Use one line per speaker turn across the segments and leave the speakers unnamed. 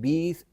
20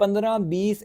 15-20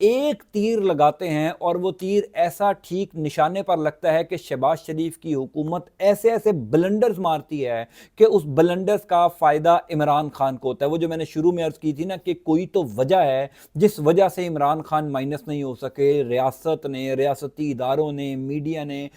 ایک تیر لگاتے ہیں اور وہ تیر ایسا ٹھیک نشانے پر لگتا ہے کہ شہباز شریف کی حکومت ایسے ایسے بلنڈرز مارتی ہے کہ اس بلنڈرز کا فائدہ عمران خان کو ہوتا ہے. وہ جو میں نے شروع میں عرض کی تھی نا کہ کوئی تو وجہ ہے جس وجہ سے عمران خان مائنس نہیں ہو سکے. ریاست نے, ریاستی اداروں نے, میڈیا نے,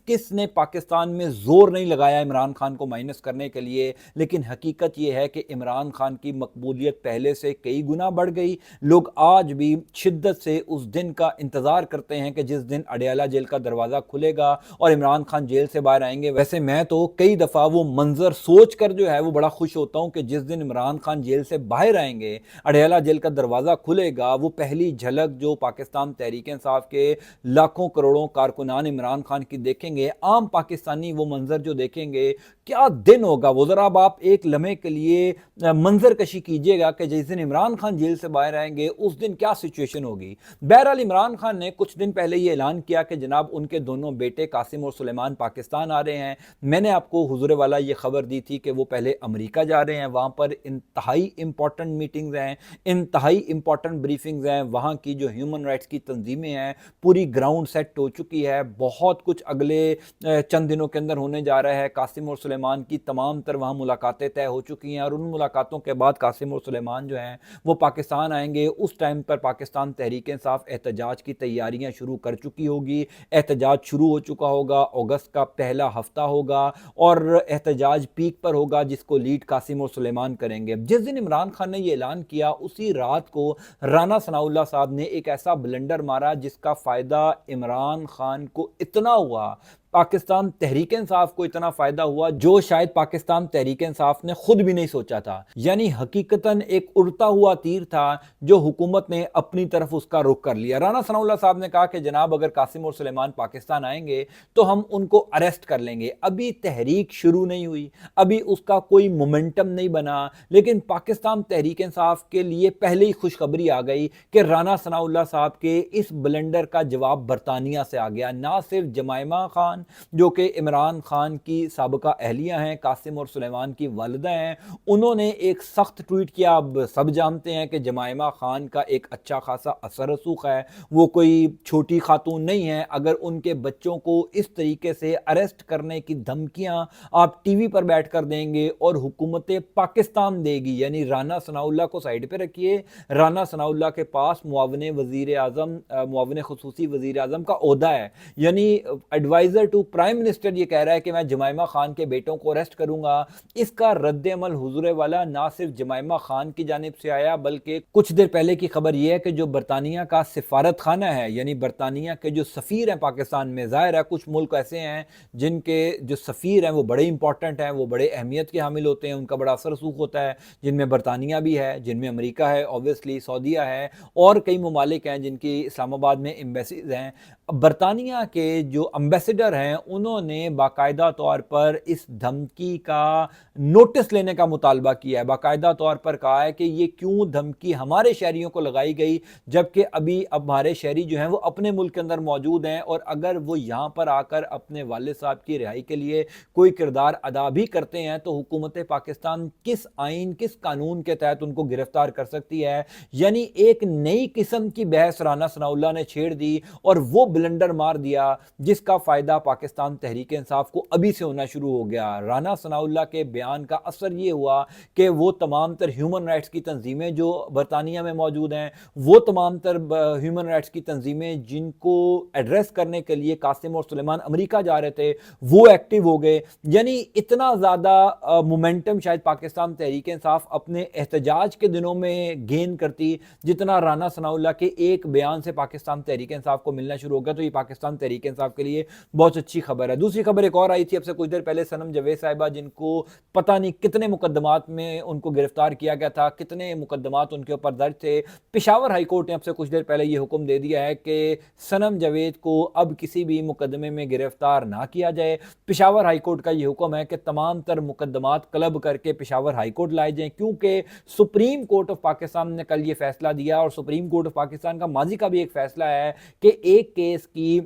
کس نے پاکستان میں زور نہیں لگایا عمران خان کو مائنس کرنے کے لیے. لیکن حقیقت یہ ہے کہ عمران خان کی مقبولیت پہلے سے کئی گنا بڑھ گئی. لوگ آج بھی شدت سے اس دن کا انتظار کرتے ہیں کہ جس دن اڈیالہ جیل کا دروازہ کھلے گا اور عمران خان جیل سے باہر آئیں گے. ویسے میں تو کئی دفعہ وہ منظر سوچ کر جو ہے وہ بڑا خوش ہوتا ہوں کہ جس دن عمران خان جیل سے باہر آئیں گے, اڈیالہ جیل کا دروازہ کھلے گا, وہ پہلی جھلک جو پاکستان تحریک انصاف کے لاکھوں کروڑوں کارکنان عمران خان کی دیکھیں گے, عام پاکستانی وہ منظر جو دیکھیں گے, کیا دن ہوگا وہ. ذرا اب آپ ایک لمحے کے لیے منظر کشی کیجئے گا کہ جس دن عمران خان جیل سے باہر آئیں گے اس دن کیا سچویشن ہوگی. بہرحال عمران خان نے کچھ دن پہلے یہ اعلان کیا کہ جناب ان کے دونوں بیٹے قاسم اور سلیمان پاکستان آ رہے ہیں. میں نے آپ کو حضور والا یہ خبر دی تھی کہ وہ پہلے امریکہ جا رہے ہیں, وہاں پر انتہائی امپورٹنٹ میٹنگز ہیں, انتہائی امپورٹنٹ بریفنگز ہیں, وہاں کی جو ہیومن رائٹس کی تنظیمیں ہیں پوری گراؤنڈ سیٹ ہو چکی ہے. بہت کچھ اگلے چند دنوں کے اندر ہونے جا رہا ہے. قاسم اور سلیمان کی تمام تر وہاں ملاقاتیں طے ہو چکی ہیں اور ان ملاقاتوں کے بعد قاسم اور سلیمان جو ہیں وہ پاکستان آئیں گے. اس ٹائم پر پاکستان تحریک انصاف احتجاج کی تیاریاں شروع کر چکی ہوگی. احتجاج شروع ہو چکا ہوگا, اگست کا پہلا ہفتہ ہوگا اور احتجاج پیک پر ہوگا جس کو لیڈ قاسم اور سلیمان کریں گے. جس دن عمران خان نے یہ اعلان کیا اسی رات کو رانا ثناء اللہ صاحب نے ایک ایسا بلنڈر مارا جس کا فائدہ عمران خان کو اتنا ہوا, پاکستان تحریک انصاف کو اتنا فائدہ ہوا جو شاید پاکستان تحریک انصاف نے خود بھی نہیں سوچا تھا. یعنی حقیقتاً ایک اڑتا ہوا تیر تھا جو حکومت نے اپنی طرف اس کا رخ کر لیا. رانا ثناء اللہ صاحب نے کہا کہ جناب اگر قاسم اور سلیمان پاکستان آئیں گے تو ہم ان کو اریسٹ کر لیں گے. ابھی تحریک شروع نہیں ہوئی, ابھی اس کا کوئی مومنٹم نہیں بنا, لیکن پاکستان تحریک انصاف کے لیے پہلے ہی خوشخبری آ گئی کہ رانا ثناء اللہ صاحب کے اس بلنڈر کا جواب برطانیہ سے آ گیا. نہ صرف جمائمہ خان جو کہ عمران خان کی سابقہ اہلیہ ہیں, قاسم اور سلیمان کی والدہ ہیں, انہوں نے ایک سخت ٹویٹ کیا. اب سب جانتے ہیں کہ جمائمہ خان کا ایک اچھا خاصا اثر رسوخ ہے, وہ کوئی چھوٹی خاتون نہیں ہے. اگر ان کے بچوں کو اس طریقے سے اریسٹ کرنے کی دھمکیاں آپ ٹی وی پر بیٹھ کر دیں گے اور حکومت پاکستان دے گی, یعنی رانا ثناء اللہ کو سائیڈ پہ رکھیے, رانا ثناء اللہ کے پاس معاون وزیر اعظم, معاون خصوصی وزیر اعظم کا عہدہ ہے, یعنی ایڈوائزر ٹو پرائم منسٹر یہ کہہ رہا ہے کہ میں جمائمہ خان کے بیٹوں کو اریسٹ کروں گا. اس کا رد عمل حضور والا نہ صرف جمائمہ خان کی جانب سے آیا بلکہ کچھ دیر پہلے کی خبر یہ ہے کہ جو برطانیہ کا سفارت خانہ ہے, یعنی برطانیہ کے جو سفیر ہیں پاکستان میں, ظاہر ہے کچھ ملک ایسے ہیں جن کے جو سفیر ہیں وہ بڑے امپورٹنٹ ہیں, وہ بڑے اہمیت کے حامل ہوتے ہیں, ان کا بڑا اثر رسوخ ہوتا ہے, جن میں برطانیہ بھی ہے, جن میں امریکہ ہے, اوبویسلی سعودیہ ہے, اور کئی ممالک ہیں جن کی اسلام آباد میں ایمبیسیز ہیں. برطانیہ کے جو امبیسڈر ہیں انہوں نے باقاعدہ طور پر اس دھمکی کا نوٹس لینے کا مطالبہ کیا ہے, باقاعدہ طور پر کہا ہے کہ یہ کیوں دھمکی ہمارے شہریوں کو لگائی گئی جبکہ ابھی اب ہمارے شہری جو ہیں وہ اپنے ملک کے اندر موجود ہیں, اور اگر وہ یہاں پر آ کر اپنے والد صاحب کی رہائی کے لیے کوئی کردار ادا بھی کرتے ہیں تو حکومت پاکستان کس آئین, کس قانون کے تحت ان کو گرفتار کر سکتی ہے. یعنی ایک نئی قسم کی بحث رانا ثناء اللہ نے چھیڑ دی اور وہ بلنڈر مار دیا جس کا فائدہ پاکستان تحریک انصاف کو ابھی سے ہونا شروع ہو گیا. رانا ثناء اللہ کے بیان کا اثر یہ ہوا کہ وہ تمام تر ہیومن رائٹس کی تنظیمیں جو برطانیہ میں موجود ہیں, وہ تمام تر ہیومن رائٹس کی تنظیمیں جن کو ایڈریس کرنے کے لیے قاسم اور سلیمان امریکہ جا رہے تھے وہ ایکٹیو ہو گئے. یعنی اتنا زیادہ مومنٹم شاید پاکستان تحریک انصاف اپنے احتجاج کے دنوں میں گین کرتی جتنا رانا ثناء اللہ کے ایک بیان سے پاکستان تحریک انصاف کو ملنا شروع ہو گیا. تو یہ پاکستان تحریک انصاف کے لیے بہت اچھی خبر ہے. دوسری خبر ایک اور آئی تھی اب سے کچھ دیر پہلے, صنم جاوید صاحبہ جن کو پتہ نہیں کتنے مقدمات میں ان کو گرفتار کیا گیا تھا, کتنے مقدمات ان کے اوپر درج تھے. پشاور ہائی کورٹ نے اب سے کچھ دیر پہلے یہ حکم دے دیا ہے کہ صنم جاوید کو اب کسی بھی مقدمے میں گرفتار نہ کیا جائے. پشاور ہائی کورٹ کا یہ حکم ہے کہ تمام تر مقدمات کلب کر کے پشاور ہائی کورٹ لائے جائیں, کیونکہ سپریم کورٹ آف پاکستان نے کل یہ فیصلہ دیا, اور سپریم کورٹ آف پاکستان کا ماضی کا بھی ایک فیصلہ ہے کہ ایک کیس کی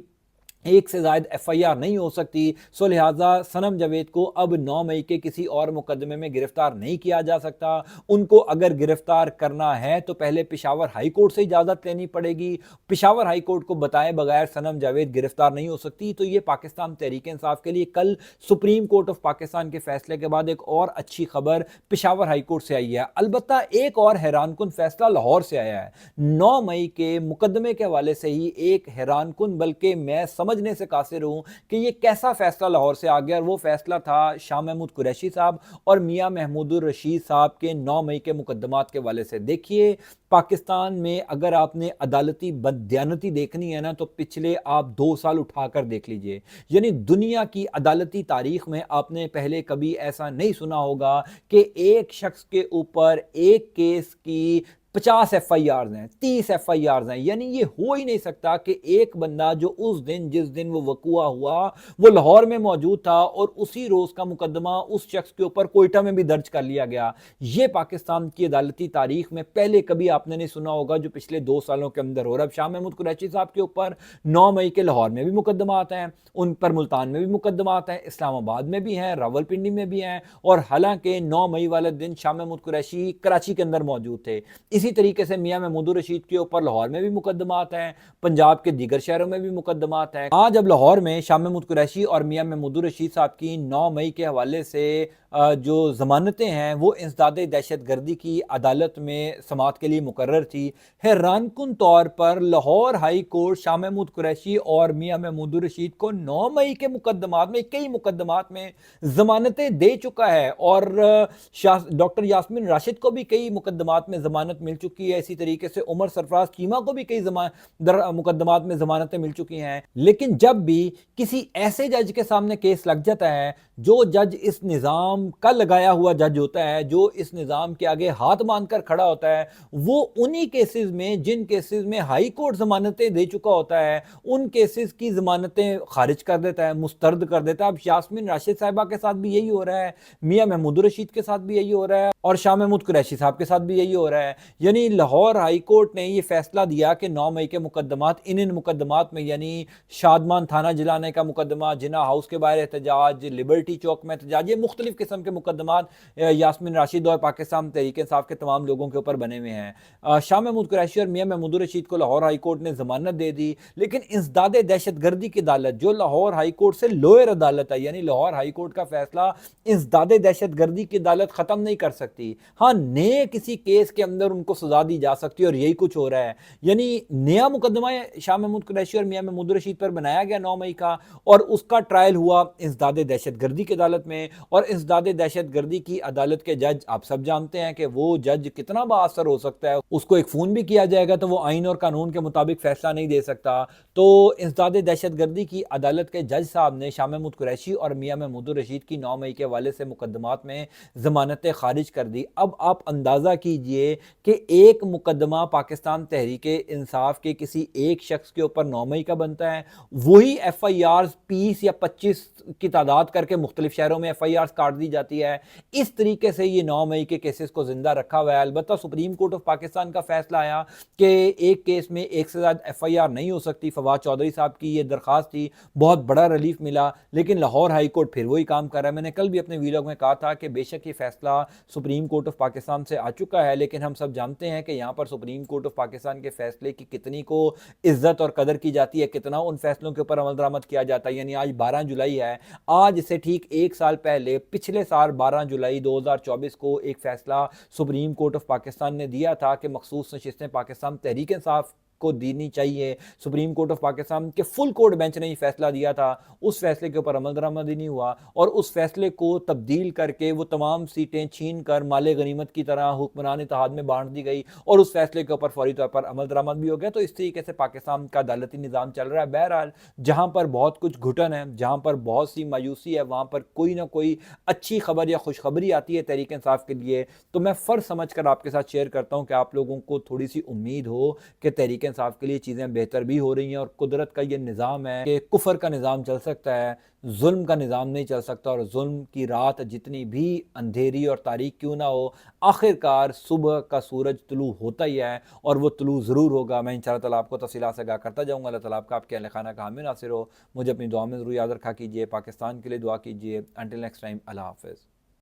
ایک سے زائد ایف آئی آر نہیں ہو سکتی، سو لہٰذا صنم جاوید کو اب 9 مئی کے کسی اور مقدمے میں گرفتار نہیں کیا جا سکتا۔ ان کو اگر گرفتار کرنا ہے تو پہلے پشاور ہائی کورٹ سے اجازت لینی پڑے گی، پشاور ہائی کورٹ کو بتائے بغیر صنم جاوید گرفتار نہیں ہو سکتی۔ تو یہ پاکستان تحریک انصاف کے لیے کل سپریم کورٹ آف پاکستان کے فیصلے کے بعد ایک اور اچھی خبر پشاور ہائی کورٹ سے آئی ہے۔ البتہ ایک اور حیران کن فیصلہ لاہور سے آیا ہے۔ 9 مئی کے مقدمے کے حوالے سے ہی ایک حیران کن، بلکہ میں سمجھنے سے قاصر ہوں کہ یہ کیسا فیصلہ لاہور سے آ گیا، اور وہ فیصلہ تھا شاہ محمود قریشی صاحب اور میاں محمود الرشید صاحب کے 9 مئی کے مقدمات کے حوالے سے۔ دیکھیے پاکستان میں اگر آپ نے عدالتی بددیانتی دیکھنی ہے نا تو پچھلے آپ 2 سال اٹھا کر دیکھ لیجئے، یعنی دنیا کی عدالتی تاریخ میں آپ نے پہلے کبھی ایسا نہیں سنا ہوگا کہ ایک شخص کے اوپر ایک کیس کی 50 ایف آئی آرز ہیں، 30 ایف آئی آرز ہیں، یعنی یہ ہو ہی نہیں سکتا کہ ایک بندہ جو اس دن جس دن وہ وقوع ہوا وہ لاہور میں موجود تھا اور اسی روز کا مقدمہ اس شخص کے اوپر کوئٹہ میں بھی درج کر لیا گیا۔ یہ پاکستان کی عدالتی تاریخ میں پہلے کبھی آپ نے نہیں سنا ہوگا جو پچھلے 2 سالوں کے اندر ہو رہا ہے۔ اب شاہ محمود قریشی صاحب کے اوپر 9 مئی کے لاہور میں بھی مقدمات ہیں، ان پر ملتان میں بھی مقدمات ہیں، اسلام آباد میں بھی ہیں، راولپنڈی میں بھی ہیں، اور حالانکہ 9 مئی والے دن شاہ محمود قریشی کراچی کے اندر موجود تھے۔ اسی طریقے سے میاں محمود الرشید کے اوپر لاہور میں بھی مقدمات ہیں، پنجاب کے دیگر شہروں میں بھی مقدمات ہیں۔ آج اب لاہور میں شاہ محمود قریشی اور میاں محمود الرشید صاحب کی 9 مئی کے حوالے سے جو ضمانتیں ہیں وہ انسداد دہشت گردی کی عدالت میں سماعت کے لیے مقرر تھی۔ حیران کن طور پر لاہور ہائی کورٹ شاہ محمود قریشی اور میاں محمود الرشید کو 9 مئی کے مقدمات میں، کئی مقدمات میں ضمانتیں دے چکا ہے، اور ڈاکٹر یاسمین راشد کو بھی کئی مقدمات میں ضمانت مل چکی ہے، اسی طریقے سے عمر سرفراز چیمہ کو بھی کئی مقدمات میں ضمانتیں مل چکی ہیں۔ لیکن جب بھی کسی ایسے جج کے سامنے کیس لگ جاتا ہے، جو جج اس نظام کا لگایا ہوا جج ہوتا ہے، جو اس نظام کے آگے ہاتھ باندھ کر کھڑا ہوتا ہے، وہ انہی کیسز میں، جن کیسز میں ہائی کورٹ ضمانتیں دے چکا ہوتا ہے، ان کیسز کی ضمانتیں خارج کر دیتا ہے، مسترد کر دیتا ہے۔ اب یاسمین راشد صاحبہ کے ساتھ بھی یہی ہو رہا ہے، میاں محمود الرشید کے ساتھ بھی یہی ہو رہا ہے، اور شاہ محمود قریشی صاحب کے ساتھ بھی یہی ہو رہا ہے۔ یعنی لاہور ہائی کورٹ نے یہ فیصلہ دیا کہ 9 مئی کے مقدمات، ان مقدمات میں یعنی شادمان تھانہ جلانے کا مقدمہ، جناح ہاؤس کے باہر احتجاج، لبرٹی چوک میں احتجاج، یہ مختلف قسم کے مقدمات یاسمین راشد اور پاکستان تحریک انصاف کے تمام لوگوں کے اوپر بنے ہوئے ہیں۔ شاہ محمود قریشی اور میاں محمود الرشید کو لاہور ہائی کورٹ نے ضمانت دے دی، لیکن انسداد دہشت گردی کی عدالت جو لاہور ہائی کورٹ سے لوئر عدالت ہے، یعنی لاہور ہائی کورٹ کا فیصلہ انسداد دہشت گردی کی عدالت ختم نہیں کر سکتی۔ ہاں، نئے کسی کیس کے اندر ان کو سزا دی جا سکتی ہے، اور یہی کچھ ہو رہا ہے۔ یعنی نیا مقدمہ شاہ محمود قریشی اور میاں محمود الرشید پر بنایا گیا 9 مئی کا، اور اس کا ٹرائل ہوا انسداد دہشت گردی کی عدالت میں، اور انسداد دہشت گردی کی عدالت کے جج آپ سب جانتے ہیں کہ وہ جج کتنا با اثر ہو سکتا ہے، اس کو ایک فون بھی کیا جائے گا تو وہ آئین اور قانون کے مطابق فیصلہ نہیں دے سکتا۔ تو انسداد دہشت گردی کی عدالت کے جج صاحب نے شاہ محمود قریشی اور میاں محمود الرشید کی 9 مئی کے حوالے سے مقدمات میں ضمانتیں خارج کر دی۔ اب آپ اندازہ کیجئے کہ ایک مقدمہ پاکستان تحریک انصاف کے کسی ایک شخص کے اوپر 9 مئی کا بنتا ہے، وہی ایف آئی آرز 20 یا 25 کی تعداد کر کے مختلف شہروں میں ایف آئی آرز کاٹ دی جاتی ہے۔ اس طریقے سے یہ 9 مئی کے کیسز کو زندہ رکھا ہوا ہے۔ البتہ سپریم کورٹ آف پاکستان کا فیصلہ آیا کہ ایک کیس میں ایک سے زیادہ ایف آئی آر نہیں ہو سکتی۔ فواد چودھری صاحب کی یہ درخواست تھی، بہت بڑا ریلیف ملا، لیکن لاہور ہائی کورٹ پھر وہی کام کر رہا ہے۔ میں نے کل بھی اپنے ویلاگ میں کہا تھا کہ بے شک یہ فیصلہ سپریم کورٹ آف پاکستان سے آ چکا ہے، لیکن ہم سب جانتے ہیں کہ یہاں پر سپریم کورٹ آف پاکستان کے فیصلے کی کتنی کو عزت اور قدر کی جاتی ہے، کتنا ان فیصلوں کے اوپر عمل درآمد کیا جاتا ہے۔ یعنی آج 12 جولائی ہے، آج سے ٹھیک ایک سال پہلے پچھلے سال 12 جولائی 2024 کو ایک فیصلہ سپریم کورٹ آف پاکستان نے دیا تھا کہ مخصوص نشستیں پاکستان تحریک انصاف کو دینی چاہیے۔ سپریم کورٹ آف پاکستان کے فل کورٹ بینچ نے یہ فیصلہ دیا تھا، اس فیصلے کے اوپر عمل درآمد ہی نہیں ہوا، اور اس فیصلے کو تبدیل کر کے وہ تمام سیٹیں چھین کر مال غنیمت کی طرح حکمران اتحاد میں بانٹ دی گئی، اور اس فیصلے کے اوپر فوری طور پر عمل درآمد بھی ہو گیا۔ تو اس طریقے سے پاکستان کا عدالتی نظام چل رہا ہے۔ بہرحال جہاں پر بہت کچھ گھٹن ہے، جہاں پر بہت سی مایوسی ہے، وہاں پر کوئی نہ کوئی اچھی خبر یا خوشخبری آتی ہے تحریک انصاف کے لیے، تو میں فرض سمجھ کر آپ کے ساتھ شیئر کرتا ہوں کہ آپ لوگوں کو تھوڑی سی امید ہو کہ تحریک انصاف کے لیے چیزیں بہتر بھی ہو رہی ہیں، اور قدرت کا یہ نظام ہے کہ کفر کا نظام چل سکتا ہے، ظلم کا نظام نہیں چل سکتا، اور ظلم کی رات جتنی بھی اندھیری اور تاریک کیوں نہ ہو، آخر کار صبح کا سورج طلوع ہوتا ہی ہے، اور وہ طلوع ضرور ہوگا۔ میں انشاءاللہ تعالیٰ آپ کو تفصیلات سے آگاہ کرتا جاؤں گا۔ اللہ تعالیٰ آپ کا آپ کے اہل خانہ کا حامی ناصر ہو۔ مجھے اپنی دعا میں ضرور یاد رکھا کیجیے، پاکستان کے لیے دعا کیجیے۔ انٹل نیکسٹ ٹائم، اللہ حافظ۔